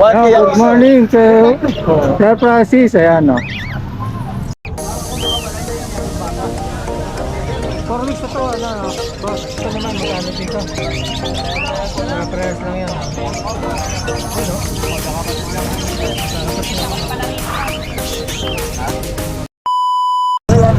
Good morning to Sir Francis. Ayan o. For weeks na to, ano, boss, ito naman, magkano dito? Prayers lang yan.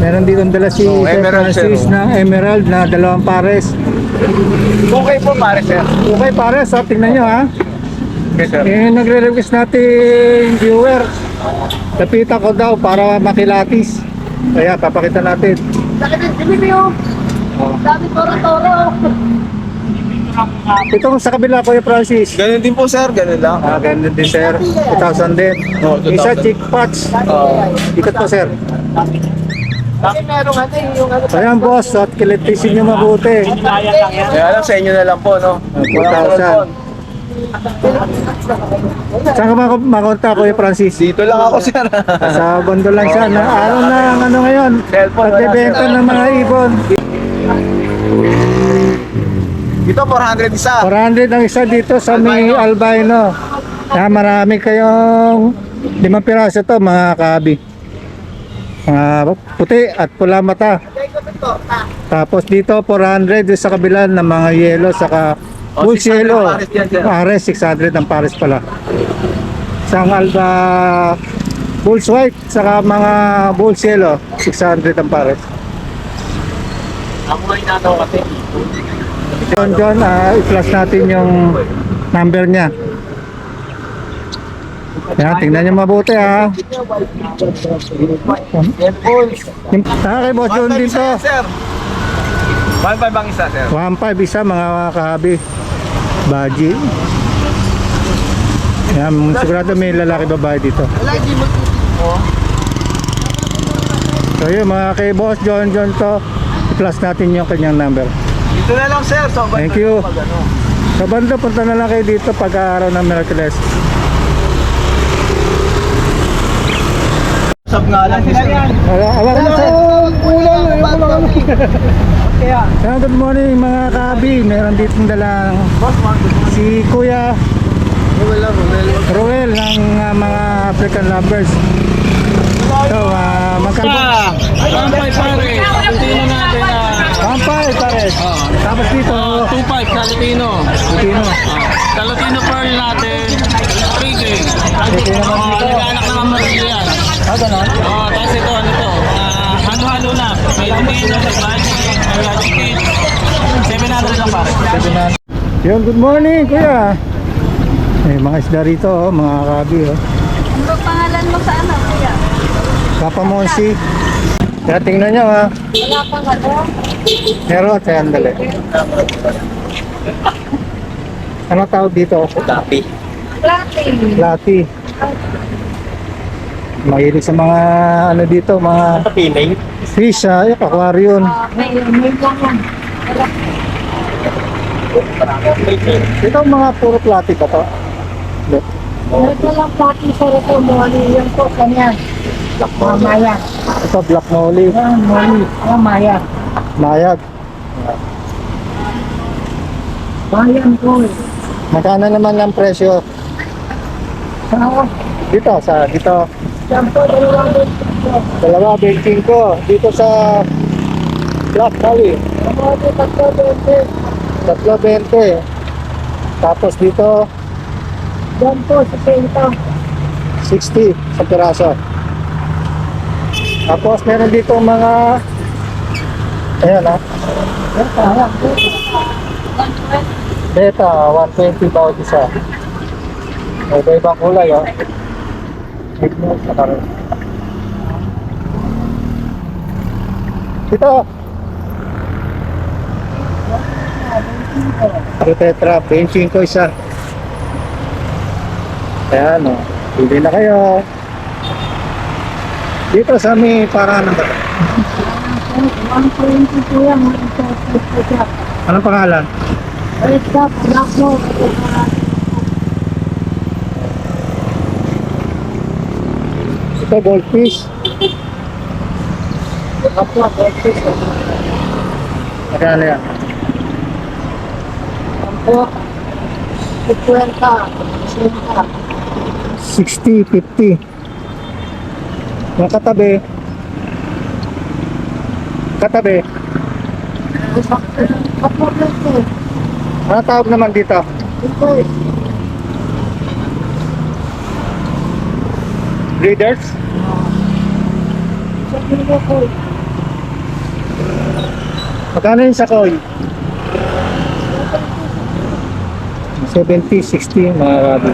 Meron dito dala si Sir Francis na emerald na 2 pares. Okay po pare sir. Okay pares, so tingnan nyo ha. Okay sir. Nagre-request natin viewer. Lapitan ko daw para makilatis. Kaya papakita natin. Dami toro-toro. Ito sa kabila Kuya Francis. Ganun din po sir, ganun lang. Ganun din sir. 2,000 din. Oh, 2,000. Isa chick patch. Ikot po sir. Kasi merong ano yung ano. Ayan boss, at kilitisin nyo mabuti. Kaya lang sa inyo na lang po, no? 4,000. Saan ka makontak Kuya Francis? Dito lang ako sir. Sa Bondo lang siya. Araw na ang ano ngayon. Cellphone wala, Pagbebenta sir. ng mga ibon. Dito 400 isa. 400 ang isa dito sa may albino. Marami kayong 5 piraso to mga kabi. Mga puti at pula mata. Tapos dito 400 sa kabila ng mga yellow saka bull 600 yellow. pares yan, sir. Pares 600 ang pares pala. Isang alba bulls white saka mga bull yellow 600 ang pares. Ako ay nataw kasi. John, i-flash natin yung number niya. Yan, tingnan nyo mabuti ha. Kay Boss John dito. Sir. 1.5 ang isa sir. 1.5 isa mga kahabi. Baji. Yan, sigurado may lalaki babae dito. So yun mga kay Boss John to. I-flash natin yung kanyang number. Dito na lang sir. So, Thank you. Sa banda, punta na lang kayo dito pag araw ng Miraculous. Sab nga lang sir. Alam na sir. Good morning mga kabi. Meron dito dalang si Kuya Roel ng mga African lovers. So, magkano? 1.5 pare, Salutino natin 1.5 pares. Tapos dito, 2.5 Salutino. Putino. Salutino Pearl natin, 3K. Ito naman dito. Nag-anak ng Amarillo yan. Ganon. Tapos ito, ano to, halo-halo na. May Lumino, may Magic, may Magic Kid. 700 lang pare. Yun, good morning Kuya. May mga isda rito, mga kabi. Ano pangalan mo sa ano, kuya? Papa Monsi. Kaya tingnan nyo ha. Wala pang ano? Pero, sayan dali. Ano tawag dito? Tapi. Platin. Lati. Mahilig sa mga ano dito, mga Piling. fish ha, aquarium. May lang yan. Ito mga puro plastic ba to? Hindi. Ito lang platin sa ito. Moli yan po. Kanyan. Maya. Ito black molly. Yan, moli. Maya. Mayag. Bayan ko. Magkano naman ang presyo? Sao? Dito, dito. Yan po, dalawang Dalawa, 25. Dito sa black molly. Moli, tatlo, 20. 3.20. Tapos dito, Yan po, 60. 60 sa piraso. Tapos meron dito mga ayan ha. Beta 120 bawat isa. May ibang kulay oh. Ito. Tetra 25 isa. Ayan o. Pili na kayo. Dito sa may parahan ng bata. 120 po yan. Anong pangalan? Red Cup, Black Mo. Ito goldfish. Apo, goldfish. Magkano yan? Apo, 50. 50. 60, 50. Yung katabi. Katabi. Ano tawag naman dito? Breeders? Magkano yung sakoy? 70, 60 mga rabi.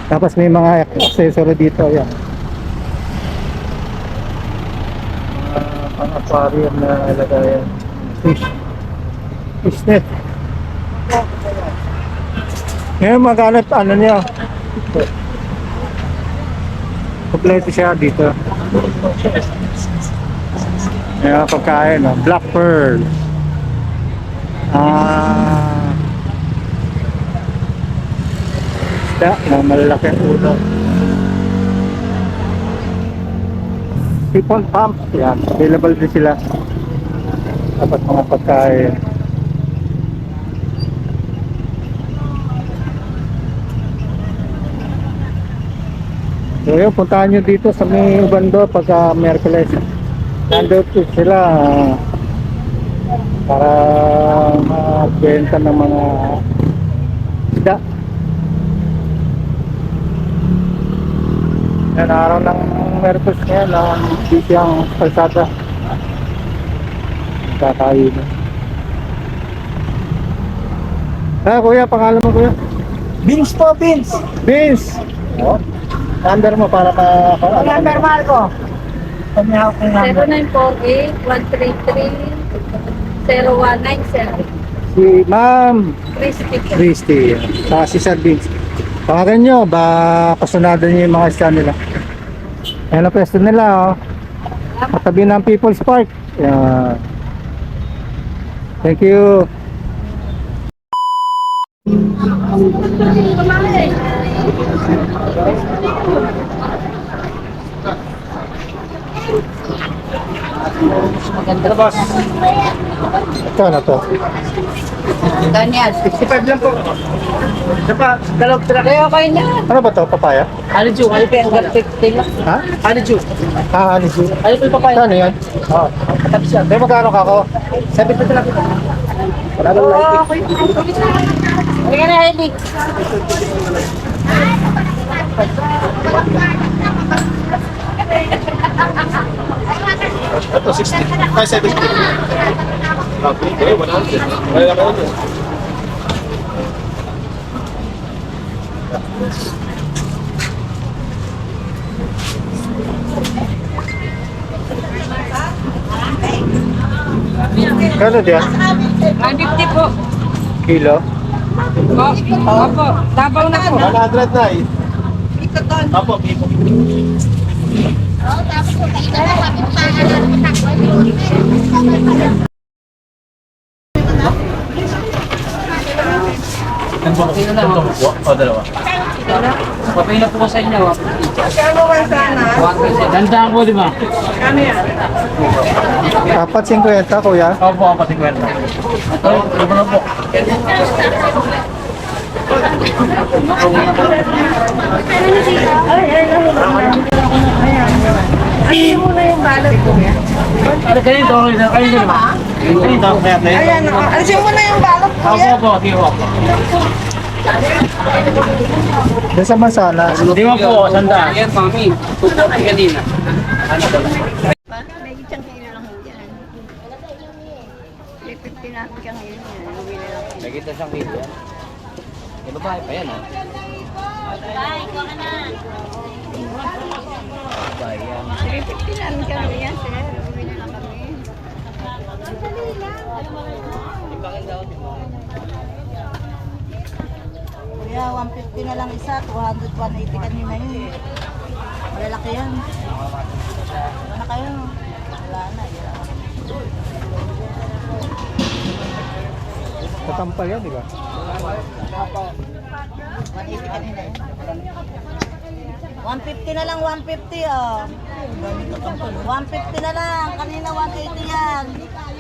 Tapos may mga accessory dito, yan. Pang aquarium na lagayan. Fish net. Ngayon magkano ano niya? Kompleto siya dito. Ayan pagkain, no? Black pearl. Isda na malalaki ang ulo. Sipon pump, yan. Available din sila. Dapat mga pagkain. So yun, puntahan nyo dito sa may Ubando pagka Merkules. Nandun sila para magbenta ng mga isda. Yan araw ng Merkules ngayon, ang siyang kalsada. Kakain. Kuya, pangalan mo kuya? Beans po, beans. Vince! Oh. Number mo para Number Marco. Panyahok ng number. 0948-133-019, sir. si Ma'am Christy. Christy. Sa si Sir Vince. Pangalan nyo, ba kasunado nyo yung mga isda nila. Ayan ang pwesto nila, oh. Katabi ng People's Park. Yan. Thank you. Maganda boss. Ito na to. Ganyan. 65 lang po. Sapa, dalawang tira. Kaya okay na. Ano ba to? Papaya? Ano Ju? Ano pa yung 50 lang? Ha? Ano Ju? Ano siya? Ano pa yung papaya? Ano yan? Oo. Tapos yan. Kaya magkano ka ko? 70 lang. Wala nang light. Okay. Halika na, Eric. Ito, 60. Ay, 70. Okay, 100. Wala naman yun. Kano diyan? 150 po. Kilo? Opo. Tabaw na po. 100 na eh. Apo, Biko. Sino lang ako? O, dalawa. Papay na po ko sa inyo. Dandaan ko, di ba? Dapat 50 kuya. Opo, ang patingwenta. Ito, ano po? Ayun mo na yung balot ko. Ano ganito? Kanino ba? Ito, kaya tayo. Ayan, alisin mo na yung balot ko. Opo, di ba? Doon sa Masana. Di ba po, sandaan? Yan, mami. Tupo ay kanina. May isang kilo lang yan. May 50 na isang kilo yan. Nagkita siyang kilo yan. May babae pa yan, ha? Bye, ikaw ka na. Babae yan. 350 na kami yan, sir. Uwi na lang kami. Kuya, 150 na lang isa. 200, 180 kanina yun. Malalaki yan. Wala na kayo. Wala na. Katampal yan, di ba? 180 kanina eh. 150 na lang, 150 oh. 150 na lang, kanina 180 yan.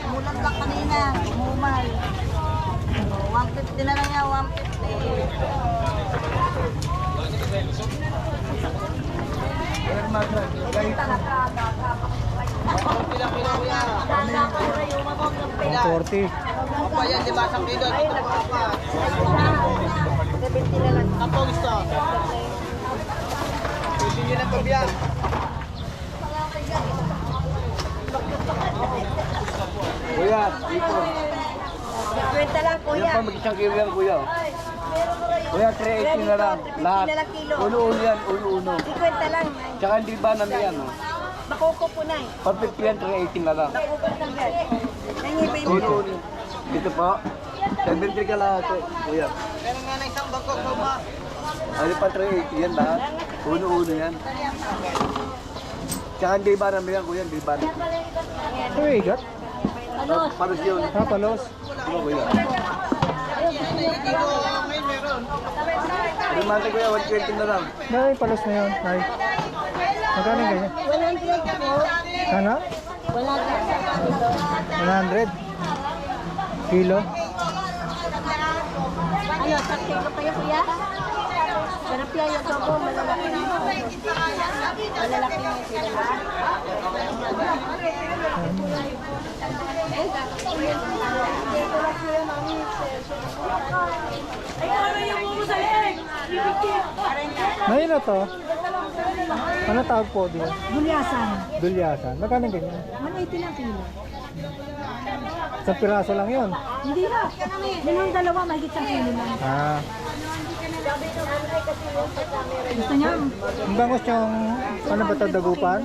Mulat lang kanina, umumal. 150 na lang yan, 140. Bayan, 5 kilo. Apa gusto? Pwede nyo ng pabiyan. Kuya, dito. 50 lang, Yan pa mag-isang kilo yan, kuya. Kuya, 380 na lang. Lahat. na lang kilo. Uno-uno yan, uno-uno. 50 lang. Tsaka hindi ba namin yan, oh. Bakoko po na eh. Pag 50 yan, 380 na lang. Bakoko lang yan. Nangiba yung Uno-uno. Dito po. 70 ka lahat, kuya. Meron nga na isang bagkok mo ba? Ano pa 380 yan lahat? Uno-uno yan. Tsaka hindi ba namin yan, kuya? Hindi ba namin. Ito igat. Paros yun. Palos. Ano, kuya? Limante, kuya, 120 na lang. Nay, palos na yun. Nay. Magkano yung ganyan? 100 po. Ano? 100. Kilo. Ano, 10 kilo kayo kuya? Sarap yan yung tobo, malalaki na. Malalaki na yung sila. Nay na to. Ano tawag po din? Bulyasan. Dulyasan. Magkano yung ganyan? 180 lang kilo. Sa piraso lang yun. Hindi na. Yung dalawa, mahigit sa kilo lang. Ah. Gusto niya? Ang bangos yung, ano ba ito, dagupan?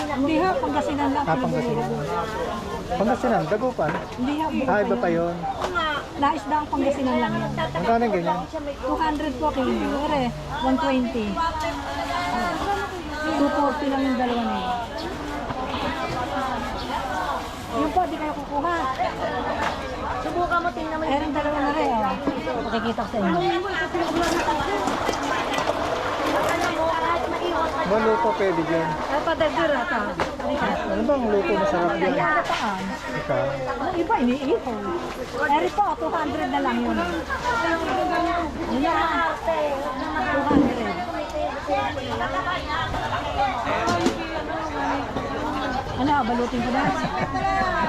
Hindi ha, Pangasinan lang. Pangasinan. Pangasinan, dagupan. Hindi ha. Iba pa yun. Naisda ang Pangasinan lang yan. Magkano yung ganyan? 200 po kilo. Ere, 120. 240 lang yung dalawa na yun. Yun po, di kayo kukuha. Subukan mo, tingnan mo. Meron dalawa na rin. Makikita ko sa inyo. Ba luto pwede dyan? Ay, padagdura ka. Ano bang luto masarap Ay, dyan? ano paan? Ikaw. Ang iba, iniihaw. Eri po, 200 na lang yun. Yun na. 200. Ano, balutin ko na.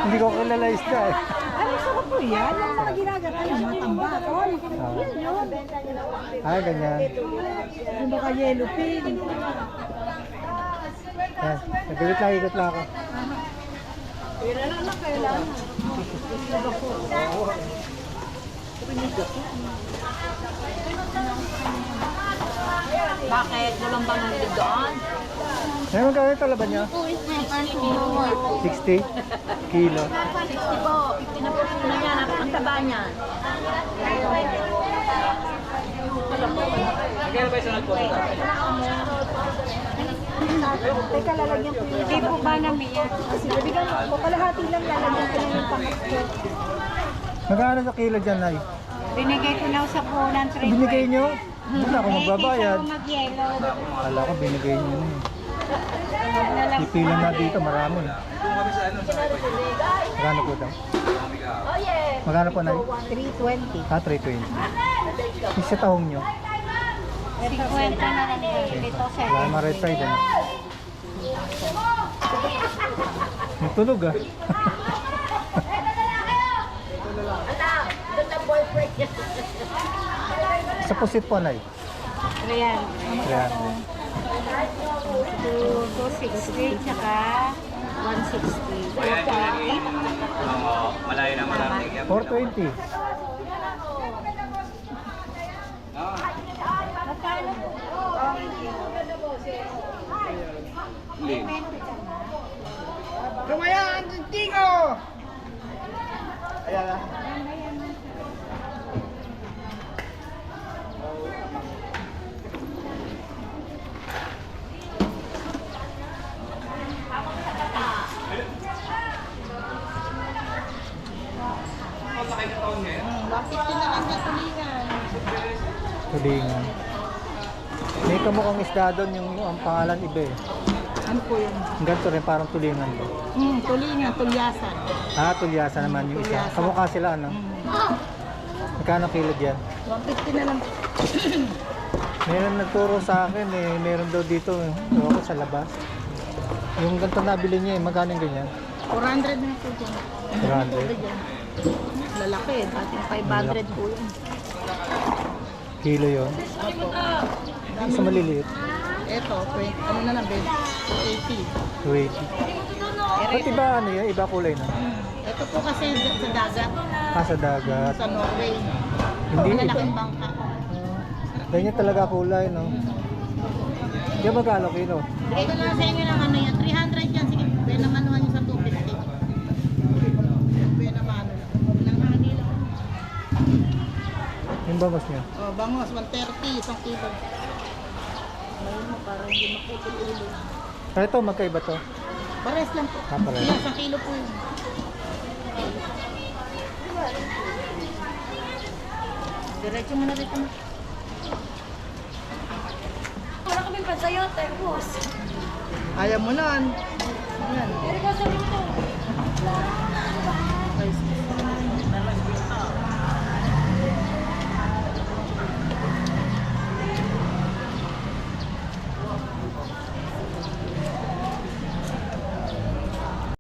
Hindi ko kilala isda eh. Ano, sarap po yan. Yung mga ginagana yung mga tambakol. Yan yun. Ah, ganyan. Yung baka yellow pin. Yan. Nagalit lang, ikot lang ako. Bakit? Walang bangang doon? Ngayon magkano ito laban niya? 60 kilo. 60 po. 50 na po na yan. Ang taba niyan. Teka, lalagyan ko yun. Hindi po ba namin yan? Sige, bigyan mo. Kalahati lang lalagyan ko lang yung pangkakit. Magkano sa kilo dyan, Nay? Binigay ko na sa po ng 3. Binigay nyo? Wala ako magbabayad. mag-yellow. Kala ko binigay nyo na eh. Pipila na dito, marami. Magkano po daw? Magkano po, Nay? 320. Ah, 320. Isa tahong nyo. 50 na lang yan. Ito, sir. Wala na red side, ano? Natulog ah. Sa pusit po, Nay. Ayan. Ayan. 260, tsaka 160. Malayo na marami. 420. Lumayan, Tigo! Ayan ah. Tulingan. May kamukhang isda doon yung ang pangalan iba eh. Ano po yun? Ang ganito rin parang tulingan ba? Tulingan, tulyasan. Ah, tulyasa naman yung isa. Tulyasa. Kamukha sila ano? Magkano kilo yan? 150 na lang. Meron nagturo sa akin eh, meron daw dito eh. Ewan ko sa labas. Yung ganito nabili niya eh, magkano yung ganyan? 400 na po dyan. 400. Lalaki, dati 500 po yun. Kilo yun. Isa maliliit. Ito, ano na lang, 280. 280. Ba't iba ano yan? Iba kulay na? Ito po kasi sa dagat, Sa dagat. sa Norway. Hindi iba. Malalaking bangka. Ganyan talaga kulay, no? Yan magkano kilo? Bigay ko na sa inyo ng ano yan, 300 yan. Sige, pinamanuhan nyo sa 250. Pinamano lang. Ilang kanila. Yung bangos niya. Oh, bangos, 130, isang kilo. Ngayon mo, para hindi makupit ulo. Ito, magkaiba to. Pares lang po. Pares. Yan, isang kilo po yun. Diretso mo na dito. Wala kaming pansayote, boss. Ayaw mo nun. Yan. Pero kasi ito.